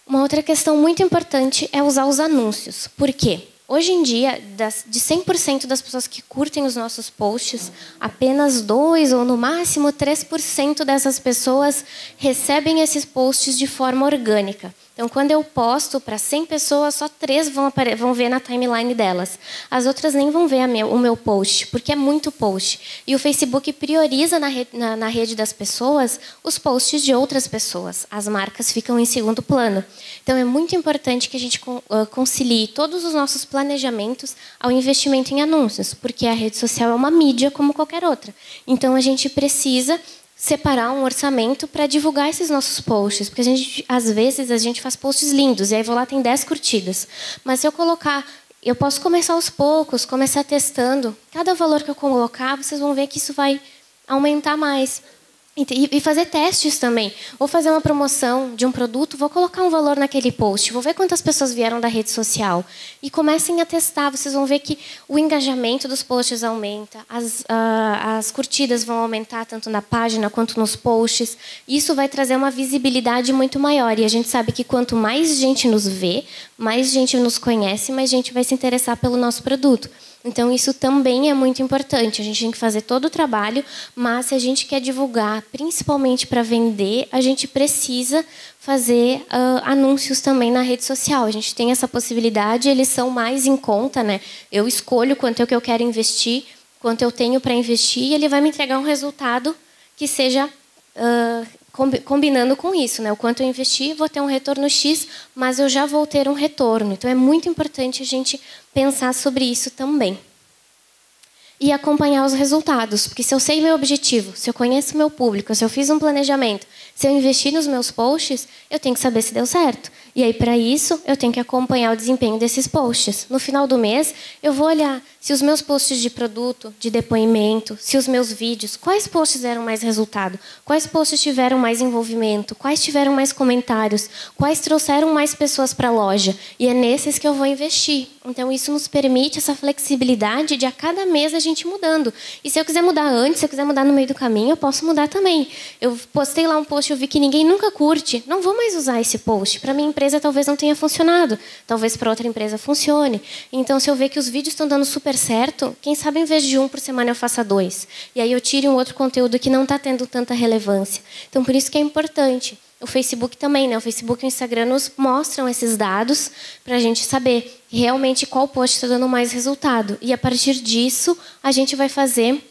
Uma outra questão muito importante é usar os anúncios. Por quê? Hoje em dia, de 100% das pessoas que curtem os nossos posts, apenas 2% ou no máximo 3% dessas pessoas recebem esses posts de forma orgânica. Então, quando eu posto para 100 pessoas, só 3 vão ver na timeline delas. As outras nem vão ver o meu post, porque é muito post. E o Facebook prioriza na rede das pessoas os posts de outras pessoas. As marcas ficam em segundo plano. Então, é muito importante que a gente concilie todos os nossos planejamentos ao investimento em anúncios, porque a rede social é uma mídia como qualquer outra. Então, a gente precisa separar um orçamento para divulgar esses nossos posts, porque às vezes a gente faz posts lindos e aí vou lá tem 10 curtidas. Mas se eu posso começar aos poucos, começar testando. Cada valor que eu colocar, vocês vão ver que isso vai aumentar mais. E fazer testes também. Vou fazer uma promoção de um produto, vou colocar um valor naquele post, vou ver quantas pessoas vieram da rede social. E comecem a testar, vocês vão ver que o engajamento dos posts aumenta, as curtidas vão aumentar tanto na página quanto nos posts. Isso vai trazer uma visibilidade muito maior. E a gente sabe que quanto mais gente nos vê, mais gente nos conhece, mais gente vai se interessar pelo nosso produto. Então, isso também é muito importante. A gente tem que fazer todo o trabalho, mas se a gente quer divulgar, principalmente para vender, a gente precisa fazer anúncios também na rede social. A gente tem essa possibilidade, eles são mais em conta, né? Eu escolho quanto é que eu quero investir, quanto eu tenho para investir, e ele vai me entregar um resultado que seja combinando com isso, né? O quanto eu investi, vou ter um retorno X, mas eu já vou ter um retorno. Então, é muito importante a gente pensar sobre isso também. E acompanhar os resultados, porque se eu sei meu objetivo, se eu conheço meu público, se eu fiz um planejamento, se eu investir nos meus posts, eu tenho que saber se deu certo. E aí, para isso, eu tenho que acompanhar o desempenho desses posts. No final do mês, eu vou olhar se os meus posts de produto, de depoimento, se os meus vídeos, quais posts deram mais resultado, quais posts tiveram mais envolvimento, quais tiveram mais comentários, quais trouxeram mais pessoas para a loja. E é nesses que eu vou investir. Então, isso nos permite essa flexibilidade de a cada mês a gente mudando. E se eu quiser mudar antes, se eu quiser mudar no meio do caminho, eu posso mudar também. Eu postei lá um post, eu vi que ninguém nunca curte, não vou mais usar esse post. Para minha empresa talvez não tenha funcionado, talvez para outra empresa funcione. Então, se eu ver que os vídeos estão dando super certo, quem sabe em vez de 1 por semana eu faça 2. E aí eu tire um outro conteúdo que não está tendo tanta relevância. Então, por isso que é importante. O Facebook também, né? O Facebook e o Instagram nos mostram esses dados para a gente saber realmente qual post está dando mais resultado. E a partir disso, a gente vai fazer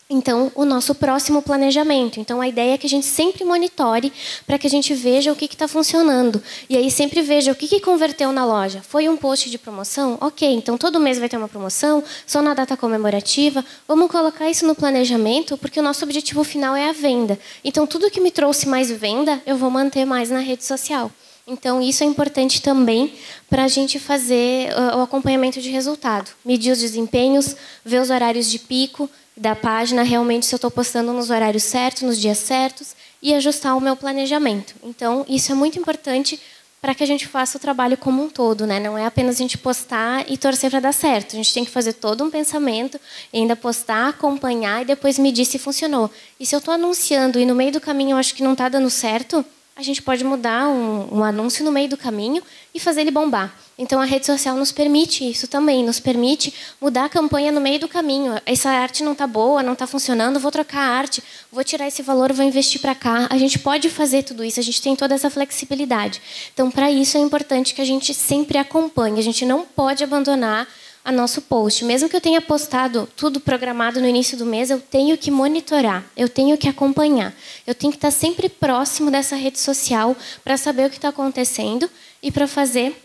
Então, o nosso próximo planejamento. Então, a ideia é que a gente sempre monitore para que a gente veja o que está funcionando. E aí, sempre veja o que converteu na loja. Foi um post de promoção? Ok, então todo mês vai ter uma promoção, só na data comemorativa. Vamos colocar isso no planejamento, porque o nosso objetivo final é a venda. Então, tudo que me trouxe mais venda, eu vou manter mais na rede social. Então, isso é importante também para a gente fazer o acompanhamento de resultado. Medir os desempenhos, ver os horários de pico da página, realmente se eu estou postando nos horários certos, nos dias certos, e ajustar o meu planejamento. Então, isso é muito importante para que a gente faça o trabalho como um todo, né? Não é apenas a gente postar e torcer para dar certo. A gente tem que fazer todo um pensamento, ainda postar, acompanhar e depois medir se funcionou. E se eu estou anunciando e no meio do caminho eu acho que não está dando certo, a gente pode mudar um anúncio no meio do caminho e fazer ele bombar. Então, a rede social nos permite isso também, nos permite mudar a campanha no meio do caminho. Essa arte não está boa, não está funcionando, vou trocar a arte, vou tirar esse valor, vou investir para cá. A gente pode fazer tudo isso, a gente tem toda essa flexibilidade. Então, para isso, é importante que a gente sempre acompanhe. A gente não pode abandonar a nosso post. Mesmo que eu tenha postado tudo programado no início do mês, eu tenho que monitorar, eu tenho que acompanhar. Eu tenho que estar sempre próximo dessa rede social para saber o que está acontecendo e para fazer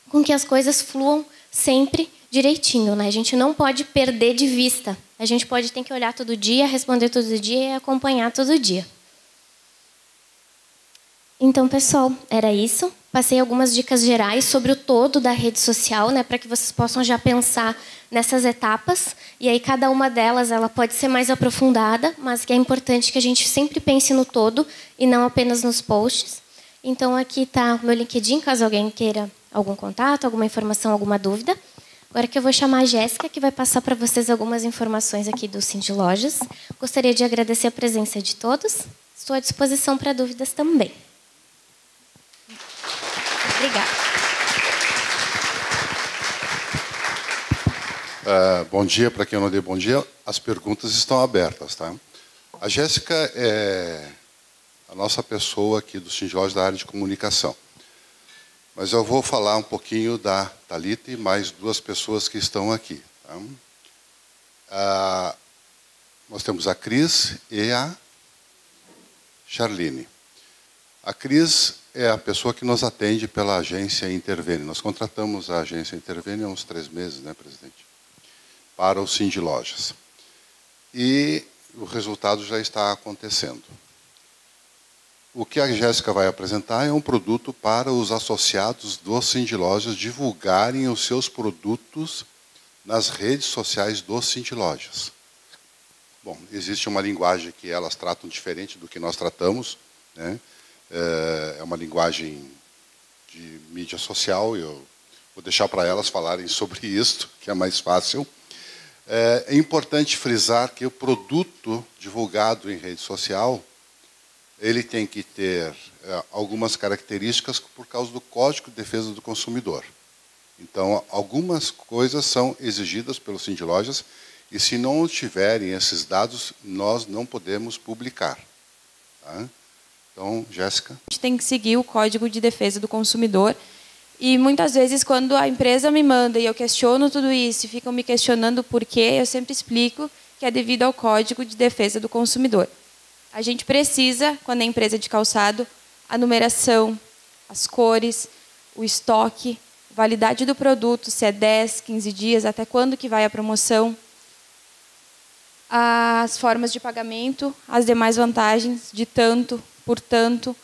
com que as coisas fluam sempre direitinho, né? A gente não pode perder de vista. A gente tem que olhar todo dia, responder todo dia e acompanhar todo dia. Então, pessoal, era isso. Passei algumas dicas gerais sobre o todo da rede social, né, para que vocês possam já pensar nessas etapas. E aí, cada uma delas ela pode ser mais aprofundada, mas que é importante que a gente sempre pense no todo e não apenas nos posts. Então, aqui está o meu LinkedIn, caso alguém queira algum contato, alguma informação, alguma dúvida. Agora que eu vou chamar a Jéssica, que vai passar para vocês algumas informações aqui do Cindy Lojas. Gostaria de agradecer a presença de todos. Estou à disposição para dúvidas também. Obrigada. Bom dia, para quem eu não dei bom dia. As perguntas estão abertas, tá? A Jéssica é a nossa pessoa aqui do Cindy Lojas da área de comunicação. Mas eu vou falar um pouquinho da Thalita e mais duas pessoas que estão aqui. Tá? Nós temos a Cris e a Charline. A Cris é a pessoa que nos atende pela agência Intervene. Nós contratamos a agência Intervene há uns 3 meses, né, presidente? Para o Cindy Lojas. E o resultado já está acontecendo. O que a Jéssica vai apresentar é um produto para os associados do Cindy Lojas divulgarem os seus produtos nas redes sociais do Cindy Lojas. Bom, existe uma linguagem que elas tratam diferente do que nós tratamos, né? É uma linguagem de mídia social, eu vou deixar para elas falarem sobre isso, que é mais fácil. É importante frisar que o produto divulgado em rede social, ele tem que ter algumas características por causa do Código de Defesa do Consumidor. Então, algumas coisas são exigidas pelo Cindy Lojas, e se não tiverem esses dados, nós não podemos publicar. Tá? Então, Jéssica. A gente tem que seguir o Código de Defesa do Consumidor. E muitas vezes, quando a empresa me manda e eu questiono tudo isso, e ficam me questionando por quê, eu sempre explico que é devido ao Código de Defesa do Consumidor. A gente precisa, quando é empresa de calçado, a numeração, as cores, o estoque, validade do produto, se é 10, 15 dias, até quando que vai a promoção, as formas de pagamento, as demais vantagens de tanto por tanto,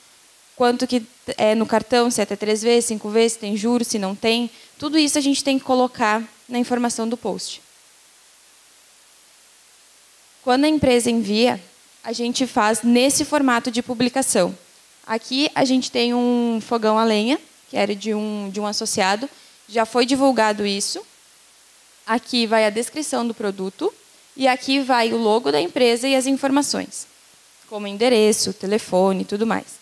quanto que é no cartão, se é até 3 vezes, 5 vezes, se tem juros, se não tem. Tudo isso a gente tem que colocar na informação do post. Quando a empresa envia, a gente faz nesse formato de publicação. Aqui a gente tem um fogão a lenha, que era de um associado, já foi divulgado isso. Aqui vai a descrição do produto e aqui vai o logo da empresa e as informações, como endereço, telefone e tudo mais.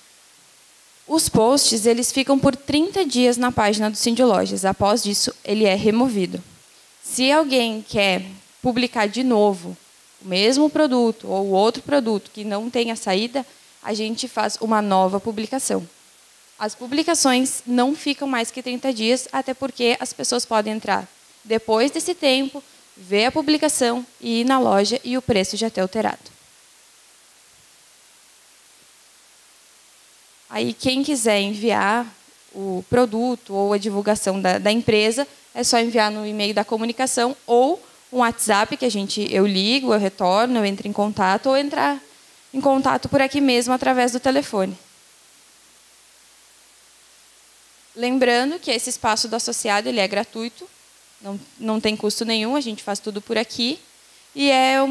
Os posts eles ficam por 30 dias na página do Cindy Lojas. Após isso, ele é removido. Se alguém quer publicar de novo o mesmo produto ou outro produto que não tenha saída, a gente faz uma nova publicação. As publicações não ficam mais que 30 dias, até porque as pessoas podem entrar depois desse tempo, ver a publicação e ir na loja e o preço já ter alterado. Aí quem quiser enviar o produto ou a divulgação da empresa, é só enviar no e-mail da comunicação ou um WhatsApp que eu ligo, eu retorno, eu entro em contato, ou entrar em contato por aqui mesmo através do telefone. Lembrando que esse espaço do associado ele é gratuito, não tem custo nenhum, a gente faz tudo por aqui. E é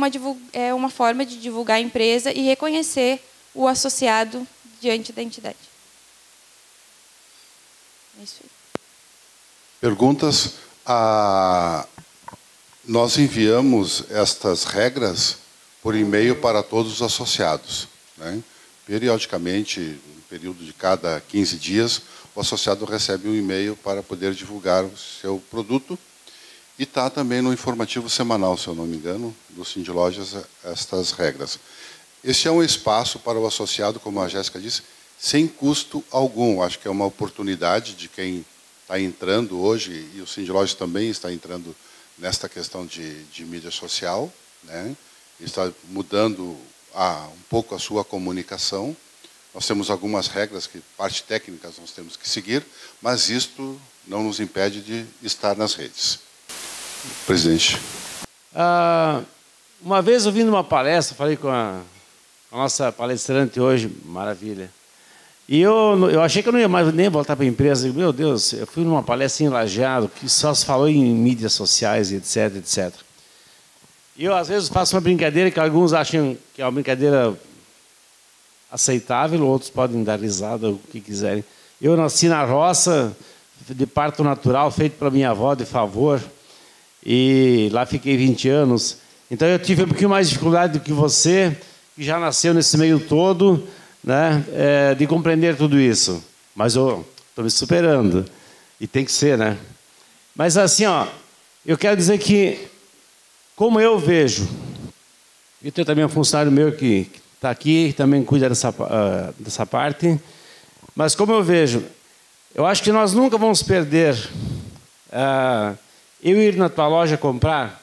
uma forma de divulgar a empresa e reconhecer o associado diante da entidade. É isso aí. Perguntas? Nós enviamos estas regras por e-mail para todos os associados, né? Periodicamente, no período de cada 15 dias, o associado recebe um e-mail para poder divulgar o seu produto. E está também no informativo semanal, se eu não me engano, do Sindilojas, estas regras. Este é um espaço para o associado, como a Jéssica disse, sem custo algum. Acho que é uma oportunidade de quem está entrando hoje, e o Sindilojas também está entrando nesta questão de mídia social, né? Está mudando um pouco a sua comunicação. Nós temos algumas regras, parte técnicas nós temos que seguir, mas isto não nos impede de estar nas redes. Presidente. Uma vez ouvindo uma palestra, falei com a nossa palestrante hoje, maravilha. E eu achei que eu não ia mais nem voltar para a empresa. Meu Deus, eu fui numa palestra em Lajeado que só se falou em mídias sociais, etc, etc. E eu, às vezes, faço uma brincadeira que alguns acham que é uma brincadeira aceitável, outros podem dar risada, o que quiserem. Eu nasci na roça, de parto natural, feito pela minha avó, de favor, e lá fiquei 20 anos. Então, eu tive um pouquinho mais de dificuldade do que você, que já nasceu nesse meio todo, né, de compreender tudo isso. Mas eu estou me superando. E tem que ser, né? Mas assim, ó, eu quero dizer que, como eu vejo, e tem também um funcionário meu que está aqui, também cuida dessa parte, mas como eu vejo, eu acho que nós nunca vamos perder eu ir na tua loja comprar,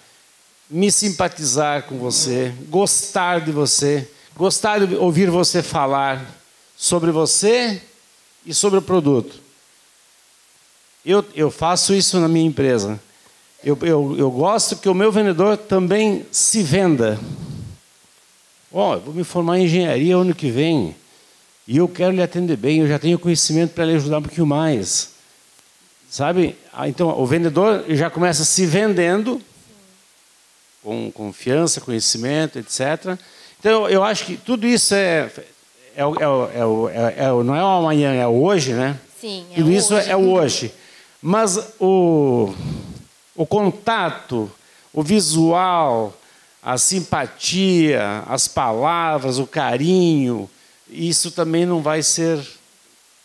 me simpatizar com você, gostar de você, gostar de ouvir você falar sobre você e sobre o produto. Eu faço isso na minha empresa. Eu gosto que o meu vendedor também se venda. Eu vou me formar em engenharia ano que vem e eu quero lhe atender bem, eu já tenho conhecimento para lhe ajudar um pouquinho mais. Sabe? Então, o vendedor já começa se vendendo com confiança, conhecimento, etc. Então, eu acho que tudo isso não é o amanhã, é o hoje, né? Sim, é tudo o isso hoje. é o hoje. Mas o contato, o visual, a simpatia, as palavras, o carinho, isso também não vai ser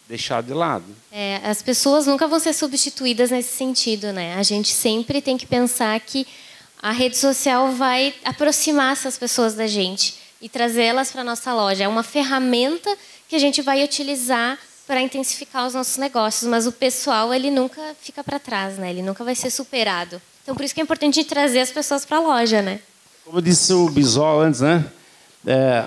deixado de lado. As pessoas nunca vão ser substituídas nesse sentido, né? A gente sempre tem que pensar que a rede social vai aproximar essas pessoas da gente e trazê-las para a nossa loja. É uma ferramenta que a gente vai utilizar para intensificar os nossos negócios, mas o pessoal ele nunca fica para trás, né? Ele nunca vai ser superado. Então, por isso que é importante trazer as pessoas para a loja, né? Como disse o Bisol antes, né?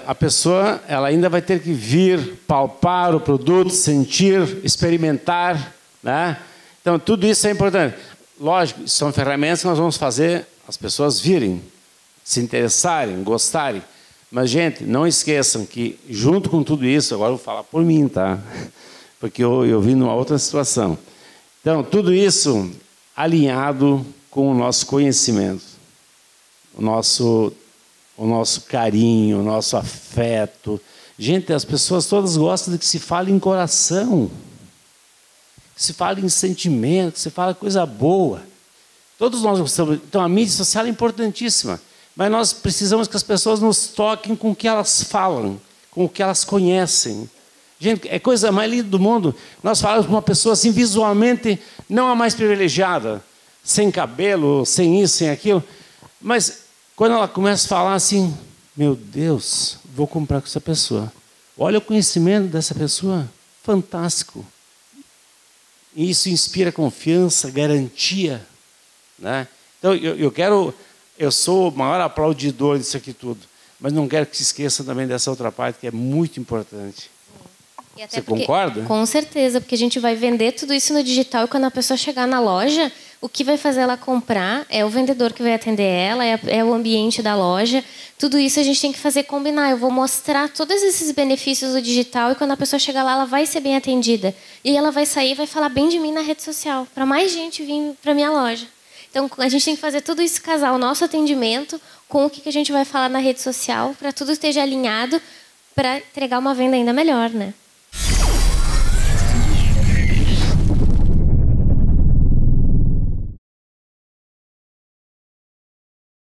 A pessoa ela ainda vai ter que vir, palpar o produto, sentir, experimentar, né? Então, tudo isso é importante. Lógico, são ferramentas que nós vamos fazer as pessoas virem, se interessarem, gostarem. Mas, gente, não esqueçam que, junto com tudo isso, agora eu vou falar por mim, tá? Porque eu vim numa outra situação. Então, tudo isso alinhado com o nosso conhecimento, o nosso carinho, o nosso afeto. Gente, as pessoas todas gostam de que se fale em coração, que se fale em sentimento, que se fale coisa boa. Todos nós gostamos. Então, a mídia social é importantíssima. Mas nós precisamos que as pessoas nos toquem com o que elas falam, com o que elas conhecem. Gente, é a coisa mais linda do mundo. Nós falamos com uma pessoa assim, visualmente, não a mais privilegiada, sem cabelo, sem isso, sem aquilo. Mas quando ela começa a falar assim, meu Deus, vou comprar com essa pessoa. Olha o conhecimento dessa pessoa, fantástico. E isso inspira confiança, garantia, né? Então, eu quero Eu sou o maior aplaudidor disso aqui tudo, mas não quero que se esqueça também dessa outra parte que é muito importante. Você concorda? Com certeza, porque a gente vai vender tudo isso no digital e quando a pessoa chegar na loja, o que vai fazer ela comprar é o vendedor que vai atender ela, é o ambiente da loja. Tudo isso a gente tem que fazer combinar. Eu vou mostrar todos esses benefícios do digital e quando a pessoa chegar lá, ela vai ser bem atendida. E aí ela vai sair e vai falar bem de mim na rede social, para mais gente vir para minha loja. Então, a gente tem que fazer tudo isso casar o nosso atendimento com o que a gente vai falar na rede social, para tudo esteja alinhado para entregar uma venda ainda melhor, né?